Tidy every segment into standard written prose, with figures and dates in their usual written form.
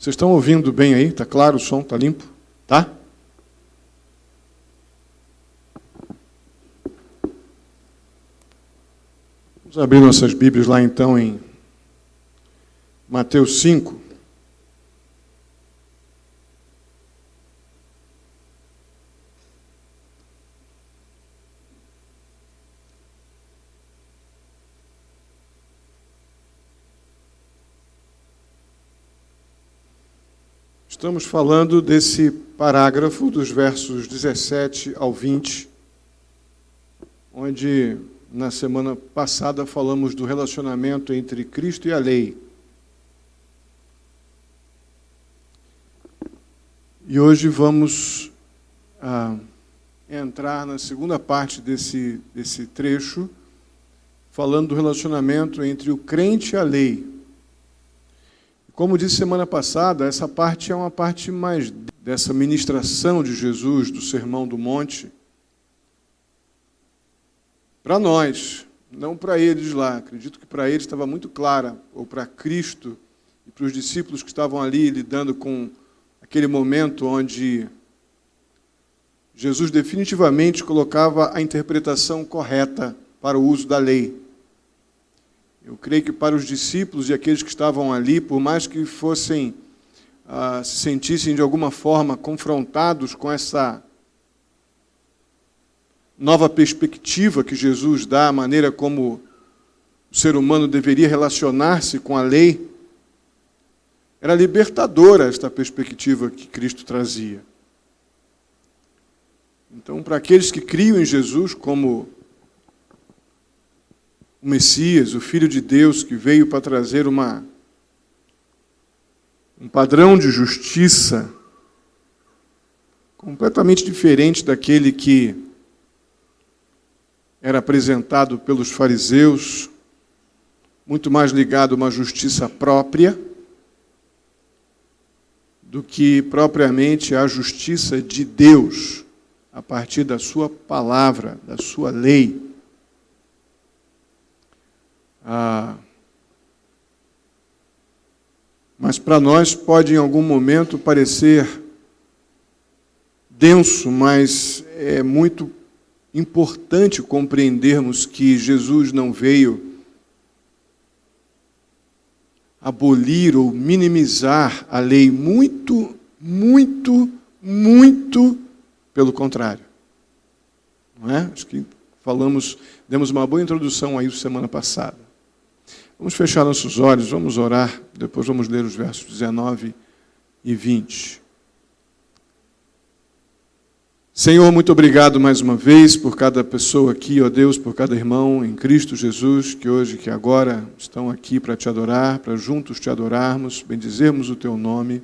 Vocês estão ouvindo bem aí? Está claro o som? Está limpo? Tá? Vamos abrir nossas Bíblias lá então em Mateus 5. Estamos falando desse parágrafo dos versos 17 ao 20, onde na semana passada falamos do relacionamento entre Cristo e a lei. E hoje vamos entrar na segunda parte desse trecho, falando do relacionamento entre o crente e a lei. Como disse semana passada, essa parte é uma parte mais dessa ministração de Jesus, do Sermão do Monte, para nós, não para eles lá. Acredito que para eles estava muito clara, ou para Cristo e para os discípulos que estavam ali lidando com aquele momento onde Jesus definitivamente colocava a interpretação correta para o uso da lei. Eu creio que para os discípulos e aqueles que estavam ali, por mais que fossem, se sentissem de alguma forma confrontados com essa nova perspectiva que Jesus dá, a maneira como o ser humano deveria relacionar-se com a lei, era libertadora esta perspectiva que Cristo trazia. Então, para aqueles que criam em Jesus como o Messias, o Filho de Deus, que veio para trazer um padrão de justiça completamente diferente daquele que era apresentado pelos fariseus, muito mais ligado a uma justiça própria do que propriamente a justiça de Deus, a partir da sua palavra, da sua lei. Mas para nós pode em algum momento parecer denso, mas é muito importante compreendermos que Jesus não veio abolir ou minimizar a lei, muito pelo contrário. Não é? Acho que demos uma boa introdução a isso semana passada. Vamos fechar nossos olhos, vamos orar, depois vamos ler os versos 19 e 20. Senhor, muito obrigado mais uma vez por cada pessoa aqui, ó Deus, por cada irmão em Cristo Jesus, que hoje, que agora estão aqui para te adorar, para juntos te adorarmos, bendizermos o teu nome.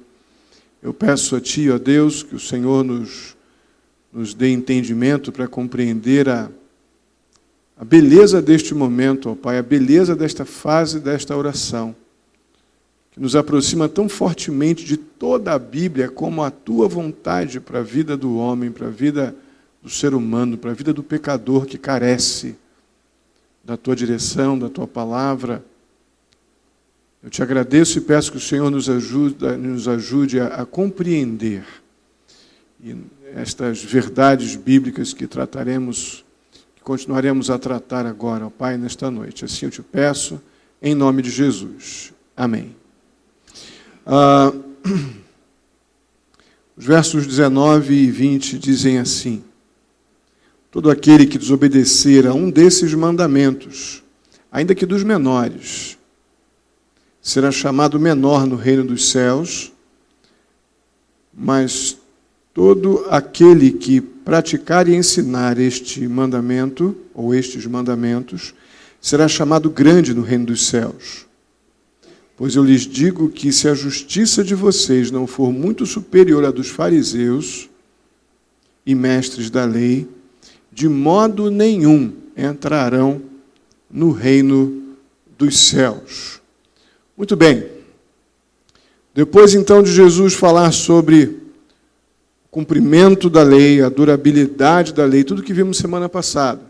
Eu peço a ti, ó Deus, que o Senhor nos dê entendimento para compreender a beleza deste momento, ó Pai, a beleza desta fase, desta oração, que nos aproxima tão fortemente de toda a Bíblia como a Tua vontade para a vida do homem, para a vida do ser humano, para a vida do pecador que carece da Tua direção, da Tua palavra. Eu te agradeço e peço que o Senhor nos ajude a compreender estas verdades bíblicas que continuaremos a tratar agora, ó Pai, nesta noite. Assim eu te peço, em nome de Jesus. Amém. Os versos 19 e 20 dizem assim: todo aquele que desobedecer a um desses mandamentos, ainda que dos menores, será chamado menor no reino dos céus, mas todo aquele que praticar e ensinar este mandamento, ou estes mandamentos, será chamado grande no reino dos céus. Pois eu lhes digo que se a justiça de vocês não for muito superior à dos fariseus e mestres da lei, de modo nenhum entrarão no reino dos céus. Muito bem. Depois então de Jesus falar sobre cumprimento da lei, a durabilidade da lei, tudo que vimos semana passada.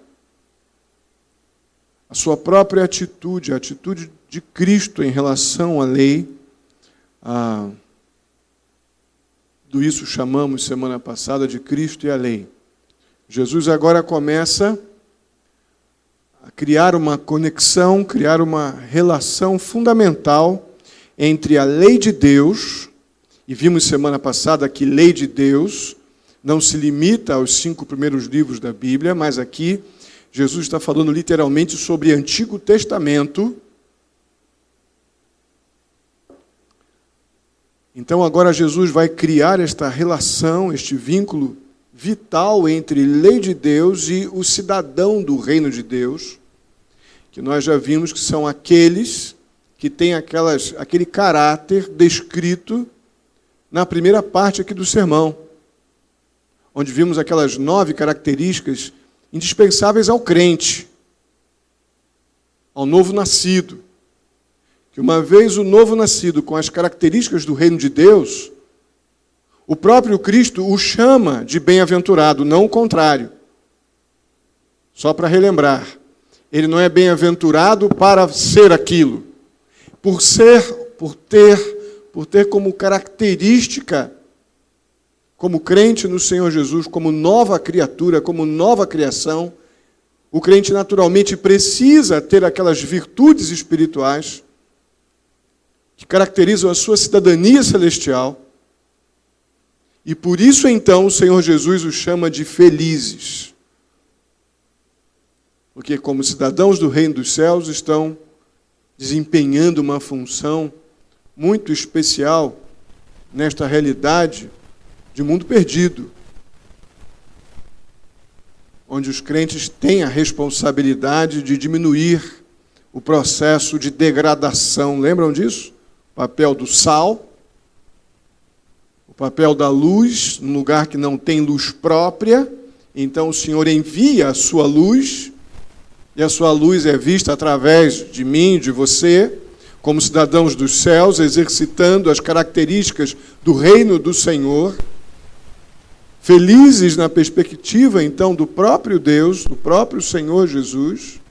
A sua própria atitude, a atitude de Cristo em relação à lei, Tudo isso chamamos semana passada de Cristo e a lei. Jesus agora começa a criar uma conexão, criar uma relação fundamental entre a lei de Deus, e vimos semana passada que lei de Deus não se limita aos 5 primeiros livros da Bíblia, mas aqui Jesus está falando literalmente sobre Antigo Testamento. Então agora Jesus vai criar esta relação, este vínculo vital entre lei de Deus e o cidadão do reino de Deus, que nós já vimos que são aqueles que têm aquele caráter descrito na primeira parte aqui do sermão, onde vimos aquelas 9 características indispensáveis ao crente, ao novo nascido. Que uma vez o novo nascido com as características do reino de Deus, o próprio Cristo o chama de bem-aventurado, não o contrário. Só para relembrar, ele não é bem-aventurado para ser aquilo, por ter como característica, como crente no Senhor Jesus, como nova criatura, como nova criação, o crente naturalmente precisa ter aquelas virtudes espirituais que caracterizam a sua cidadania celestial. E por isso, então, o Senhor Jesus os chama de felizes. Porque, como cidadãos do reino dos céus, estão desempenhando uma função muito especial nesta realidade de mundo perdido, onde os crentes têm a responsabilidade de diminuir o processo de degradação. Lembram disso? O papel do sal, o papel da luz, num lugar que não tem luz própria. Então o Senhor envia a sua luz, e a sua luz é vista através de mim, de você, como cidadãos dos céus, exercitando as características do reino do Senhor, felizes na perspectiva, então, do próprio Deus, do próprio Senhor Jesus,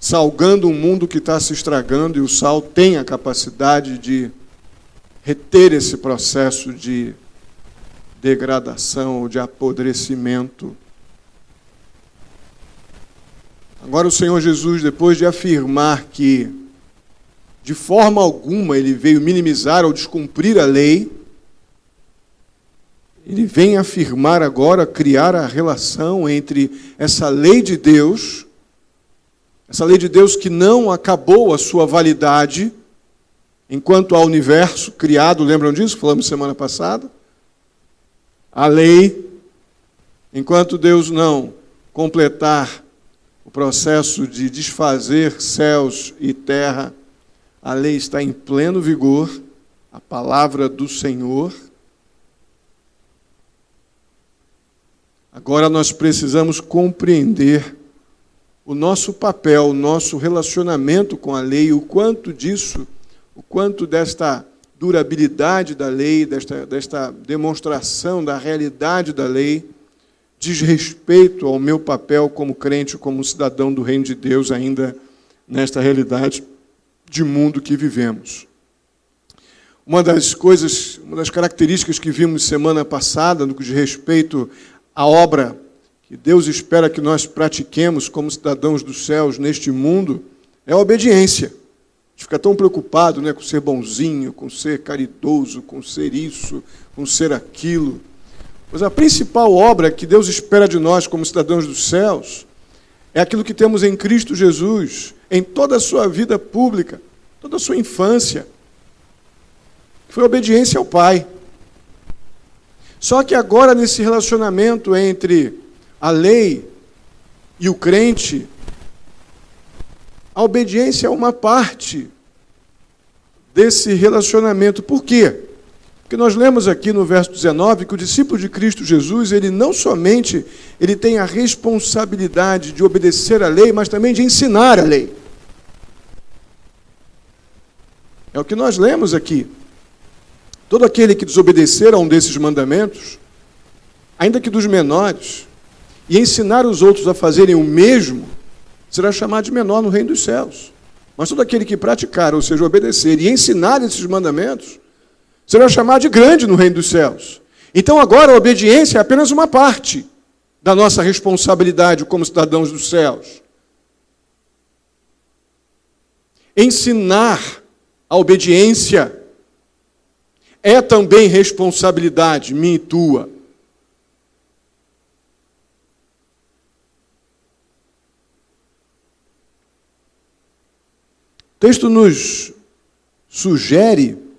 salgando um mundo que está se estragando, e o sal tem a capacidade de reter esse processo de degradação ou de apodrecimento. Agora o Senhor Jesus, depois de afirmar que de forma alguma ele veio minimizar ou descumprir a lei, ele vem afirmar agora, criar a relação entre essa lei de Deus que não acabou a sua validade enquanto há universo criado, lembram disso? Falamos semana passada. A lei, enquanto Deus não completar o processo de desfazer céus e terra, a lei está em pleno vigor, a palavra do Senhor. Agora nós precisamos compreender o nosso papel, o nosso relacionamento com a lei, o quanto desta durabilidade da lei, desta demonstração da realidade da lei, diz respeito ao meu papel como crente, como cidadão do reino de Deus, ainda nesta realidade de mundo que vivemos. Uma das características que vimos semana passada, no que diz respeito à obra que Deus espera que nós pratiquemos como cidadãos dos céus neste mundo, é a obediência. A gente fica tão preocupado, com ser bonzinho, com ser caridoso, com ser isso, com ser aquilo. Mas a principal obra que Deus espera de nós como cidadãos dos céus é aquilo que temos em Cristo Jesus, em toda a sua vida pública, toda a sua infância, que foi a obediência ao Pai. Só que agora, nesse relacionamento entre a lei e o crente, a obediência é uma parte desse relacionamento. Por quê? Porque nós lemos aqui no verso 19 que o discípulo de Cristo Jesus, ele não somente tem a responsabilidade de obedecer a lei, mas também de ensinar a lei. É o que nós lemos aqui. Todo aquele que desobedecer a um desses mandamentos, ainda que dos menores, e ensinar os outros a fazerem o mesmo, será chamado de menor no reino dos céus. Mas todo aquele que praticar, ou seja, obedecer e ensinar esses mandamentos, será chamado de grande no reino dos céus. Então agora a obediência é apenas uma parte da nossa responsabilidade como cidadãos dos céus. Ensinar a obediência é também responsabilidade minha e tua. O texto nos sugere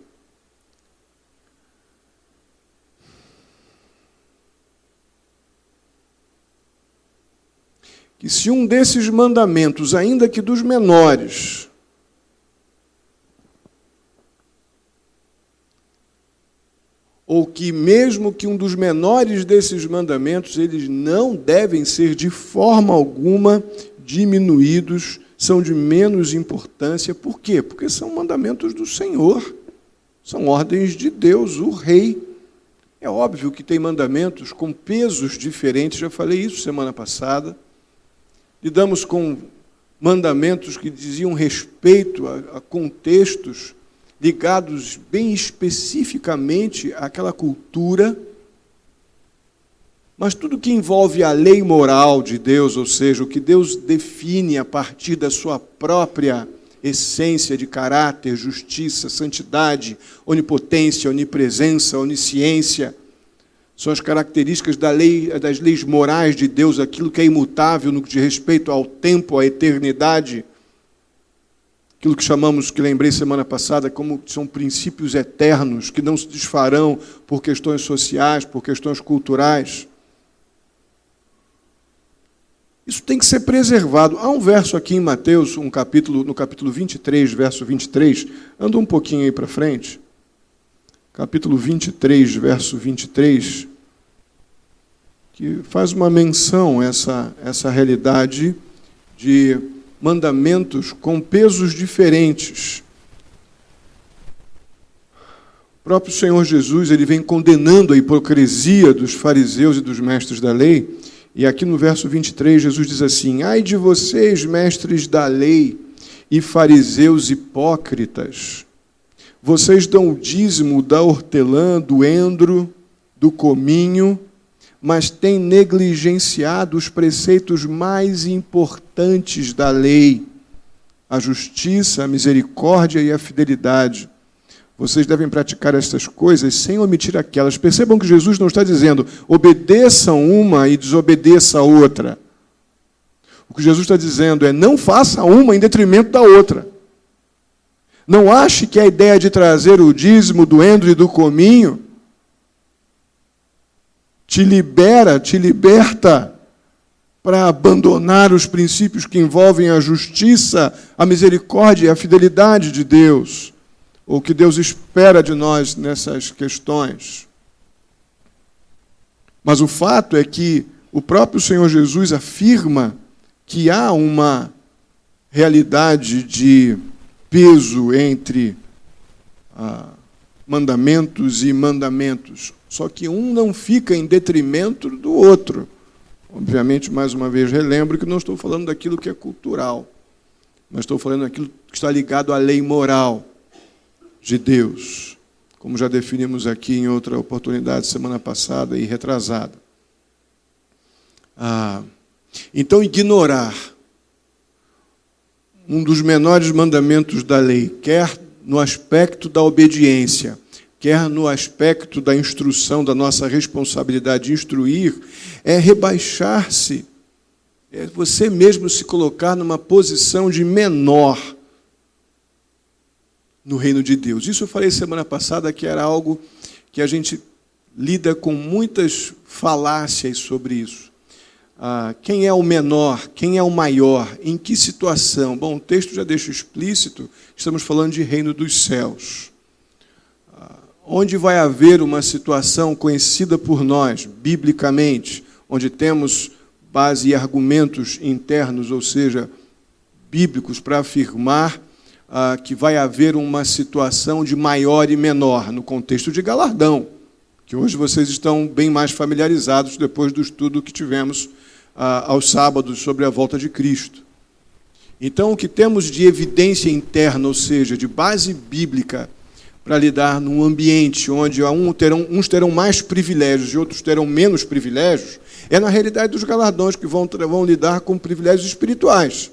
que se um desses mandamentos, ainda que dos menores, ou que mesmo que um dos menores desses mandamentos, eles não devem ser de forma alguma diminuídos, são de menos importância. Por quê? Porque são mandamentos do Senhor, são ordens de Deus, o Rei. É óbvio que tem mandamentos com pesos diferentes, já falei isso semana passada. Lidamos com mandamentos que diziam respeito a contextos ligados bem especificamente àquela cultura, mas tudo que envolve a lei moral de Deus, ou seja, o que Deus define a partir da sua própria essência de caráter, justiça, santidade, onipotência, onipresença, onisciência, são as características das leis morais de Deus, aquilo que é imutável no que diz respeito ao tempo, à eternidade, aquilo que chamamos, que lembrei semana passada, como são princípios eternos, que não se desfarão por questões sociais, por questões culturais. Isso tem que ser preservado. Há um verso aqui em Mateus, no capítulo 23, verso 23, anda um pouquinho aí para frente, capítulo 23, verso 23, que faz uma menção a essa realidade de mandamentos com pesos diferentes. O próprio Senhor Jesus, ele vem condenando a hipocrisia dos fariseus e dos mestres da lei, e aqui no verso 23, Jesus diz assim: ai de vocês, mestres da lei e fariseus hipócritas, vocês dão o dízimo da hortelã, do endro, do cominho, mas têm negligenciado os preceitos mais importantes da lei, a justiça, a misericórdia e a fidelidade. Vocês devem praticar estas coisas sem omitir aquelas. Percebam que Jesus não está dizendo, obedeçam uma e desobedeça a outra. O que Jesus está dizendo é, não faça uma em detrimento da outra. Não ache que a ideia de trazer o dízimo do endro e do cominho te liberta para abandonar os princípios que envolvem a justiça, a misericórdia e a fidelidade de Deus, ou o que Deus espera de nós nessas questões. Mas o fato é que o próprio Senhor Jesus afirma que há uma realidade de peso entre mandamentos e mandamentos. Só que um não fica em detrimento do outro. Obviamente, mais uma vez, relembro que não estou falando daquilo que é cultural, mas estou falando daquilo que está ligado à lei moral de Deus, como já definimos aqui em outra oportunidade, semana passada e retrasada. Então, ignorar um dos menores mandamentos da lei, quer no aspecto da obediência, quer no aspecto da instrução, da nossa responsabilidade de instruir, é rebaixar-se, é você mesmo se colocar numa posição de menor no reino de Deus. Isso eu falei semana passada, que era algo que a gente lida com muitas falácias sobre isso. Quem é o menor? Quem é o maior? Em que situação? Bom, o texto já deixa explícito, estamos falando de reino dos céus. Onde vai haver uma situação conhecida por nós, biblicamente, onde temos base e argumentos internos, ou seja, bíblicos, para afirmar que vai haver uma situação de maior e menor, no contexto de galardão, que hoje vocês estão bem mais familiarizados depois do estudo que tivemos aos sábados sobre a volta de Cristo. Então, o que temos de evidência interna, ou seja, de base bíblica, para lidar num ambiente onde uns terão mais privilégios e outros terão menos privilégios, é na realidade dos galardões que vão lidar com privilégios espirituais,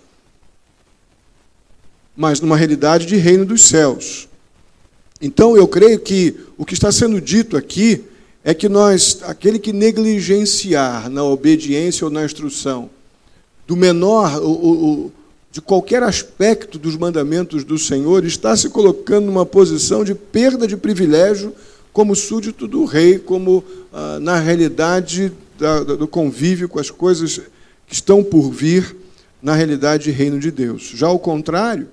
mas numa realidade de reino dos céus. Então, eu creio que o que está sendo dito aqui é que aquele que negligenciar na obediência ou na instrução do menor, de qualquer aspecto dos mandamentos do Senhor, está se colocando numa posição de perda de privilégio como súdito do rei, como na realidade do convívio com as coisas que estão por vir na realidade de reino de Deus. Já ao contrário,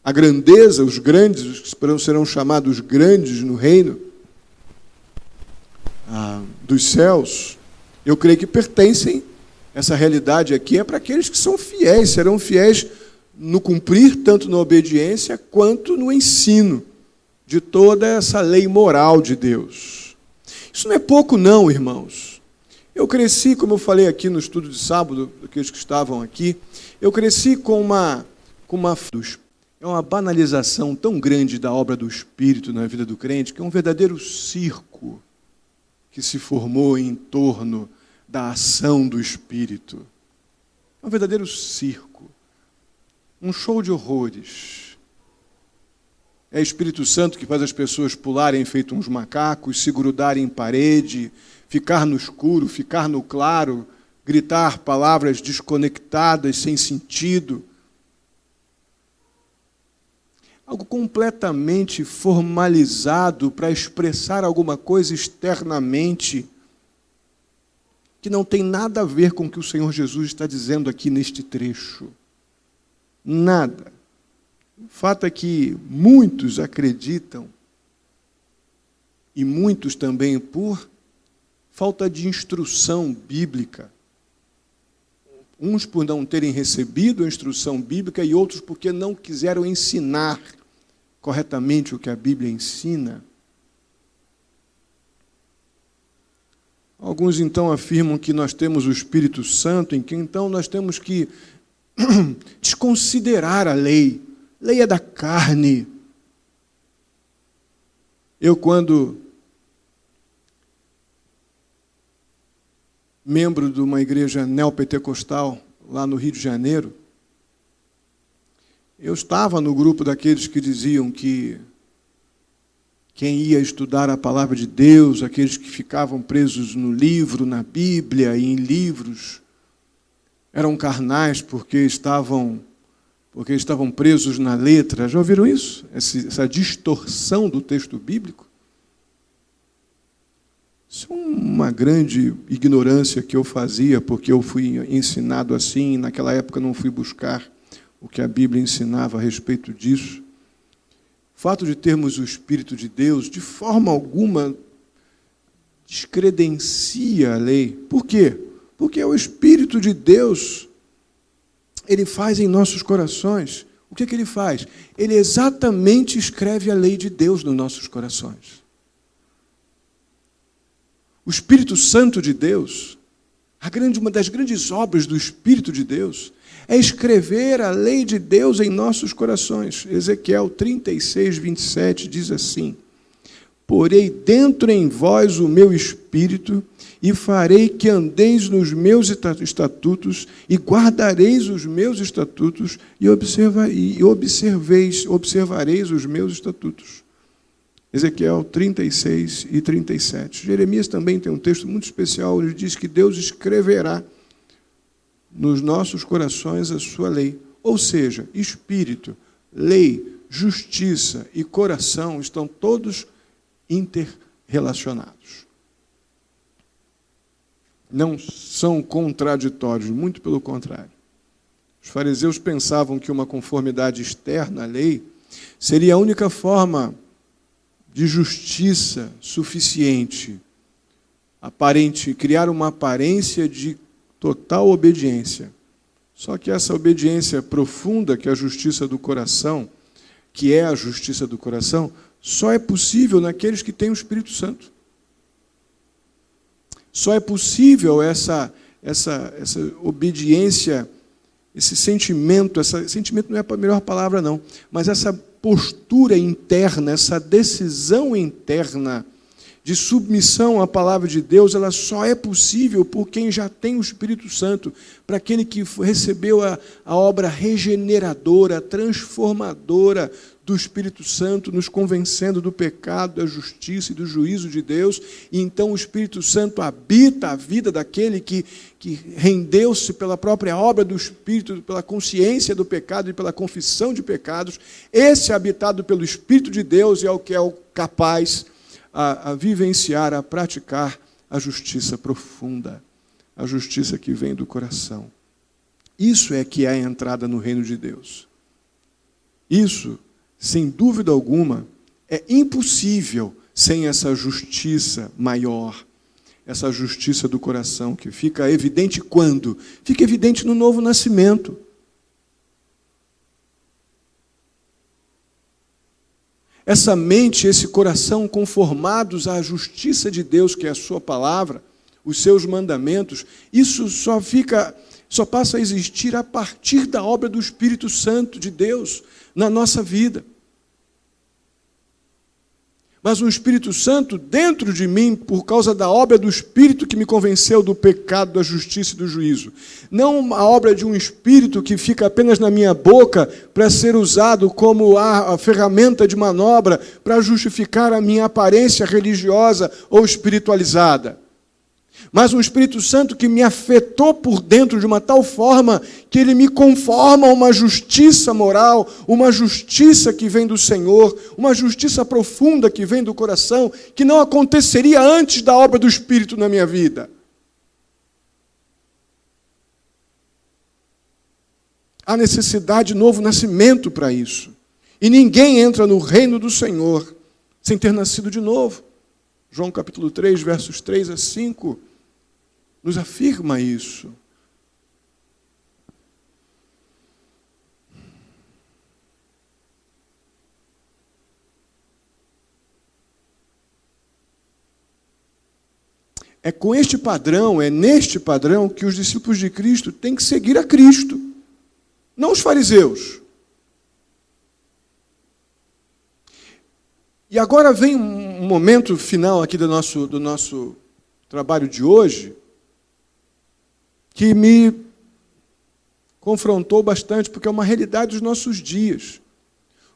a grandeza, os grandes, os que serão chamados grandes no reino dos céus, eu creio que pertencem. Essa realidade aqui é para aqueles que são fiéis, serão fiéis no cumprir, tanto na obediência, quanto no ensino de toda essa lei moral de Deus. Isso não é pouco não, irmãos. Eu cresci, como eu falei aqui no estudo de sábado, daqueles que estavam aqui, eu cresci com uma é uma banalização tão grande da obra do Espírito na vida do crente, que é um verdadeiro circo que se formou em torno da ação do Espírito. É um verdadeiro circo, um show de horrores. É o Espírito Santo que faz as pessoas pularem feito uns macacos, se grudarem em parede, ficar no escuro, ficar no claro, gritar palavras desconectadas, sem sentido. Algo completamente formalizado para expressar alguma coisa externamente, que não tem nada a ver com o que o Senhor Jesus está dizendo aqui neste trecho. Nada. O fato é que muitos acreditam, e muitos também por falta de instrução bíblica. Uns por não terem recebido a instrução bíblica e outros porque não quiseram ensinar corretamente o que a Bíblia ensina. Alguns, então, afirmam que nós temos o Espírito Santo, em que, então, nós temos que desconsiderar a lei. Lei é da carne. Eu, quando membro de uma igreja neopentecostal, lá no Rio de Janeiro, eu estava no grupo daqueles que diziam que quem ia estudar a palavra de Deus, aqueles que ficavam presos no livro, na Bíblia e em livros, eram carnais porque estavam presos na letra. Já ouviram isso? Essa distorção do texto bíblico? Isso é uma grande ignorância que eu fazia, porque eu fui ensinado assim, e naquela época não fui buscar o que a Bíblia ensinava a respeito disso. O fato de termos o Espírito de Deus, de forma alguma, descredencia a lei. Por quê? Porque o Espírito de Deus, ele faz em nossos corações. O que ele faz? Ele exatamente escreve a lei de Deus nos nossos corações. O Espírito Santo de Deus, uma das grandes obras do Espírito de Deus, é escrever a lei de Deus em nossos corações. Ezequiel 36, 27 diz assim: porei dentro em vós o meu espírito, e farei que andeis nos meus estatutos, e guardareis os meus estatutos, e observareis os meus estatutos. Ezequiel 36 e 37. Jeremias também tem um texto muito especial, onde diz que Deus escreverá nos nossos corações a sua lei. Ou seja, espírito, lei, justiça e coração estão todos interrelacionados. Não são contraditórios, muito pelo contrário. Os fariseus pensavam que uma conformidade externa à lei seria a única forma de justiça suficiente, criar uma aparência de total obediência. Só que essa obediência profunda, que é a justiça do coração, só é possível naqueles que têm o Espírito Santo. Só é possível essa obediência esse sentimento não é a melhor palavra não, mas essa postura interna, essa decisão interna de submissão à palavra de Deus, ela só é possível por quem já tem o Espírito Santo, para aquele que recebeu a obra regeneradora, transformadora do Espírito Santo, nos convencendo do pecado, da justiça e do juízo de Deus, e então o Espírito Santo habita a vida daquele que rendeu-se pela própria obra do Espírito, pela consciência do pecado e pela confissão de pecados. Esse habitado pelo Espírito de Deus é o que é o capaz a vivenciar, a praticar a justiça profunda, a justiça que vem do coração. Isso é que é a entrada no reino de Deus. Isso, sem dúvida alguma, é impossível sem essa justiça maior, essa justiça do coração, que fica evidente quando? Fica evidente no novo nascimento. Essa mente, esse coração conformados à justiça de Deus, que é a sua palavra, os seus mandamentos, isso só passa a existir a partir da obra do Espírito Santo de Deus na nossa vida. Mas um Espírito Santo dentro de mim, por causa da obra do Espírito que me convenceu do pecado, da justiça e do juízo. Não a obra de um Espírito que fica apenas na minha boca para ser usado como a ferramenta de manobra para justificar a minha aparência religiosa ou espiritualizada. Mas um Espírito Santo que me afetou por dentro de uma tal forma que ele me conforma a uma justiça moral, uma justiça que vem do Senhor, uma justiça profunda que vem do coração, que não aconteceria antes da obra do Espírito na minha vida. Há necessidade de novo nascimento para isso. E ninguém entra no reino do Senhor sem ter nascido de novo. João capítulo 3, versos 3 a 5, nos afirma isso. É com este padrão, é neste padrão que os discípulos de Cristo têm que seguir a Cristo, não os fariseus. E agora vem um momento final aqui do nosso trabalho de hoje, que me confrontou bastante, porque é uma realidade dos nossos dias.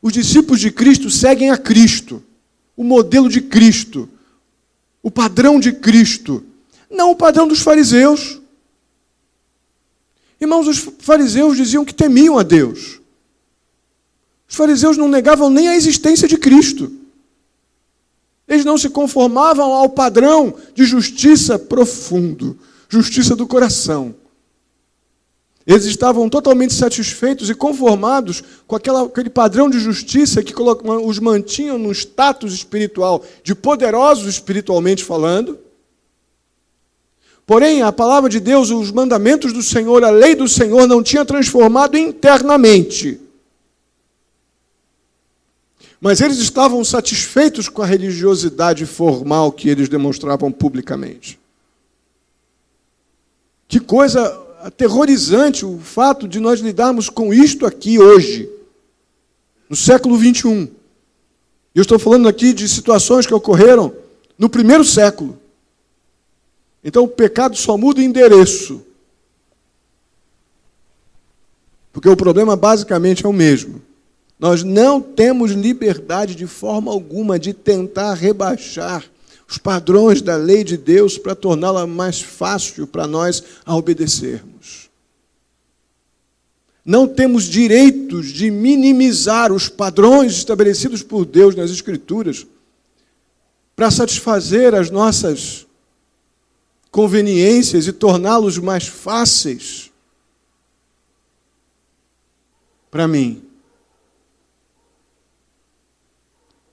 Os discípulos de Cristo seguem a Cristo, o modelo de Cristo, o padrão de Cristo, não o padrão dos fariseus. Irmãos, os fariseus diziam que temiam a Deus. Os fariseus não negavam nem a existência de Cristo. Eles não se conformavam ao padrão de justiça profundo, justiça do coração. Eles estavam totalmente satisfeitos e conformados com aquele padrão de justiça que os mantinham num status espiritual, de poderosos espiritualmente falando. Porém, a palavra de Deus, os mandamentos do Senhor, a lei do Senhor não tinha transformado internamente. Mas eles estavam satisfeitos com a religiosidade formal que eles demonstravam publicamente. Que coisa aterrorizante o fato de nós lidarmos com isto aqui hoje, no século 21. Eu estou falando aqui de situações que ocorreram no primeiro século. Então o pecado só muda o endereço. Porque o problema basicamente é o mesmo. Nós não temos liberdade de forma alguma de tentar rebaixar os padrões da lei de Deus para torná-la mais fácil para nós a obedecermos. Não temos direitos de minimizar os padrões estabelecidos por Deus nas Escrituras para satisfazer as nossas conveniências e torná-los mais fáceis para mim.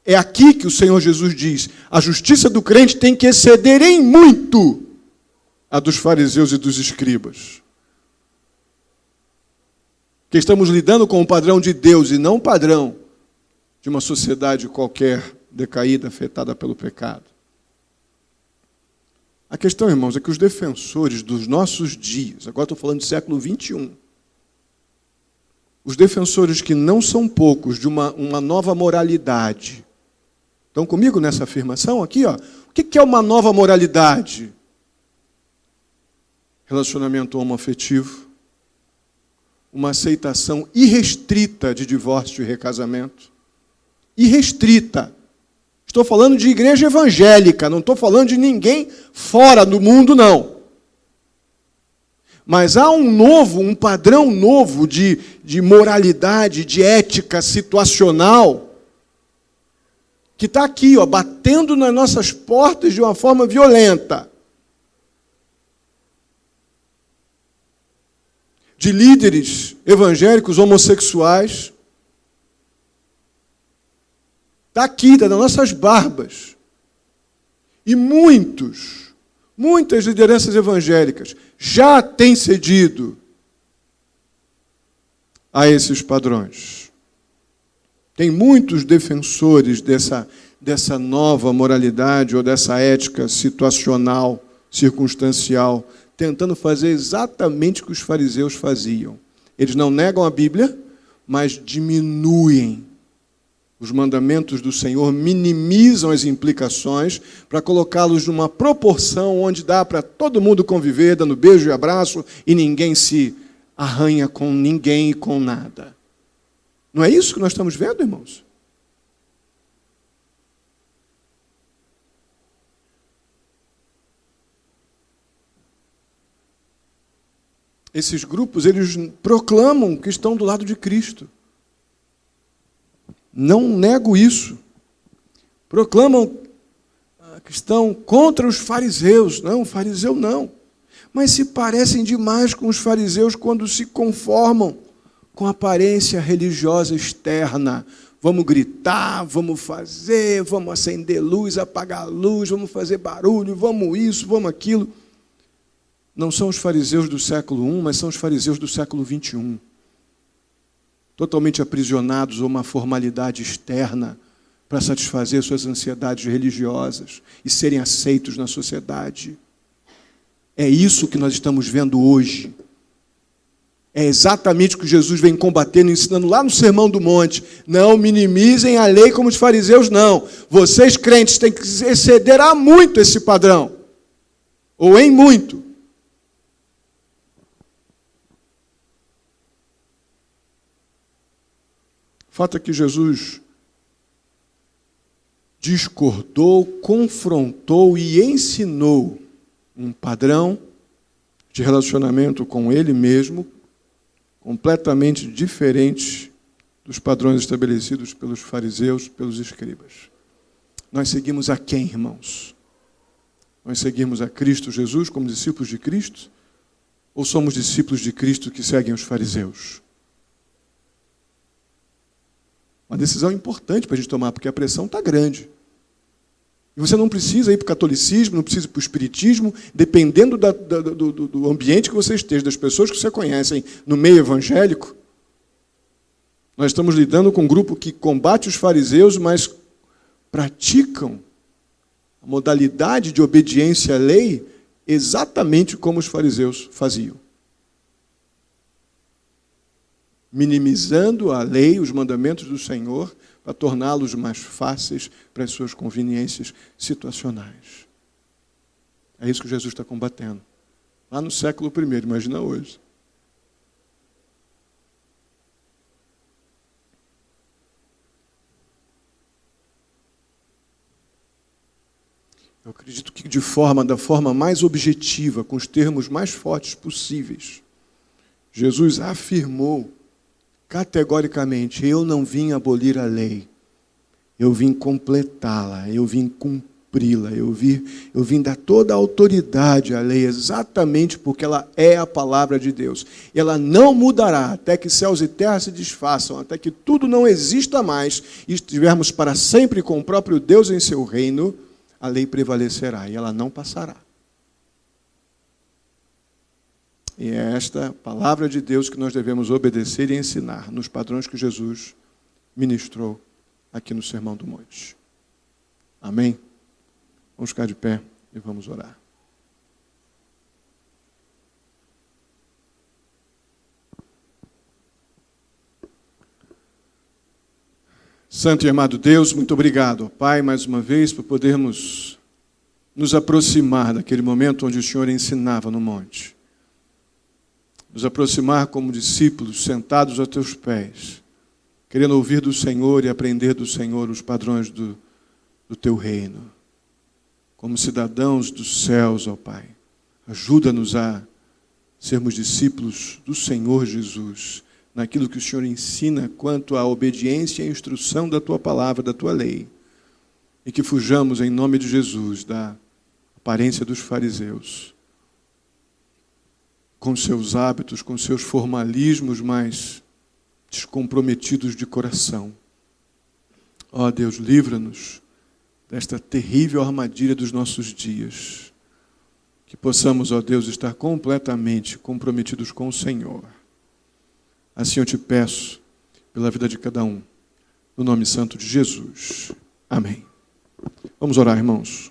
É aqui que o Senhor Jesus diz, a justiça do crente tem que exceder em muito a dos fariseus e dos escribas. Que estamos lidando com o padrão de Deus e não o padrão de uma sociedade qualquer decaída, afetada pelo pecado. A questão, irmãos, é que os defensores dos nossos dias, agora estou falando do século 21, os defensores que não são poucos de uma nova moralidade. Estão comigo nessa afirmação aqui? Ó? O que é uma nova moralidade? Relacionamento homoafetivo, uma aceitação irrestrita de divórcio e recasamento. Irrestrita. Estou falando de igreja evangélica, não estou falando de ninguém fora do mundo, não. Mas há um padrão novo de moralidade, de ética situacional, que está aqui, ó, batendo nas nossas portas de uma forma violenta. De líderes evangélicos homossexuais. Está aqui, está nas nossas barbas. E muitas lideranças evangélicas já têm cedido a esses padrões. Tem muitos defensores dessa nova moralidade ou dessa ética situacional, circunstancial, tentando fazer exatamente o que os fariseus faziam. Eles não negam a Bíblia, mas diminuem os mandamentos do Senhor, minimizam as implicações para colocá-los numa proporção onde dá para todo mundo conviver, dando beijo e abraço, e ninguém se arranha com ninguém e com nada. Não é isso que nós estamos vendo, irmãos? Esses grupos, eles proclamam que estão do lado de Cristo. Não nego isso. Proclamam que estão contra os fariseus. Não, fariseu não. Mas se parecem demais com os fariseus quando se conformam com a aparência religiosa externa. Vamos gritar, vamos fazer, vamos acender luz, apagar luz, vamos fazer barulho, vamos isso, vamos aquilo. Não são os fariseus do século I, mas são os fariseus do século XXI. Totalmente aprisionados a uma formalidade externa para satisfazer suas ansiedades religiosas e serem aceitos na sociedade. É isso que nós estamos vendo hoje. É exatamente o que Jesus vem combatendo, ensinando lá no Sermão do Monte. Não minimizem a lei como os fariseus, não. Vocês, crentes, têm que exceder a muito esse padrão. Ou em muito. O fato é que Jesus discordou, confrontou e ensinou um padrão de relacionamento com Ele mesmo, completamente diferente dos padrões estabelecidos pelos fariseus, pelos escribas. Nós seguimos a quem, irmãos? Nós seguimos a Cristo Jesus como discípulos de Cristo? Ou somos discípulos de Cristo que seguem os fariseus? Uma decisão importante para a gente tomar, porque a pressão está grande. E você não precisa ir para o catolicismo, não precisa ir para o espiritismo, dependendo do ambiente que você esteja, das pessoas que você conhece no meio evangélico. Nós estamos lidando com um grupo que combate os fariseus, mas praticam a modalidade de obediência à lei exatamente como os fariseus faziam. Minimizando a lei, os mandamentos do Senhor, para torná-los mais fáceis para as suas conveniências situacionais. É isso que Jesus está combatendo. Lá no século I, imagina hoje. Eu acredito que da forma mais objetiva, com os termos mais fortes possíveis, Jesus afirmou categoricamente: eu não vim abolir a lei, eu vim completá-la, eu vim cumpri-la, eu vim dar toda a autoridade à lei, exatamente porque ela é a palavra de Deus. E ela não mudará até que céus e terra se desfaçam, até que tudo não exista mais e estivermos para sempre com o próprio Deus em seu reino, a lei prevalecerá e ela não passará. E é esta palavra de Deus que nós devemos obedecer e ensinar nos padrões que Jesus ministrou aqui no Sermão do Monte. Amém? Vamos ficar de pé e vamos orar. Santo e amado Deus, muito obrigado, ó Pai, mais uma vez, por podermos nos aproximar daquele momento onde o Senhor ensinava no monte. Nos aproximar como discípulos, sentados aos teus pés, querendo ouvir do Senhor e aprender do Senhor os padrões do teu reino. Como cidadãos dos céus, ó Pai, ajuda-nos a sermos discípulos do Senhor Jesus, naquilo que o Senhor ensina quanto à obediência e à instrução da Tua palavra, da Tua lei. E que fujamos, em nome de Jesus, da aparência dos fariseus, com seus hábitos, com seus formalismos mais descomprometidos de coração. Ó Deus, livra-nos desta terrível armadilha dos nossos dias. Que possamos, ó Deus, estar completamente comprometidos com o Senhor. Assim eu te peço, pela vida de cada um, no nome santo de Jesus. Amém. Vamos orar, irmãos.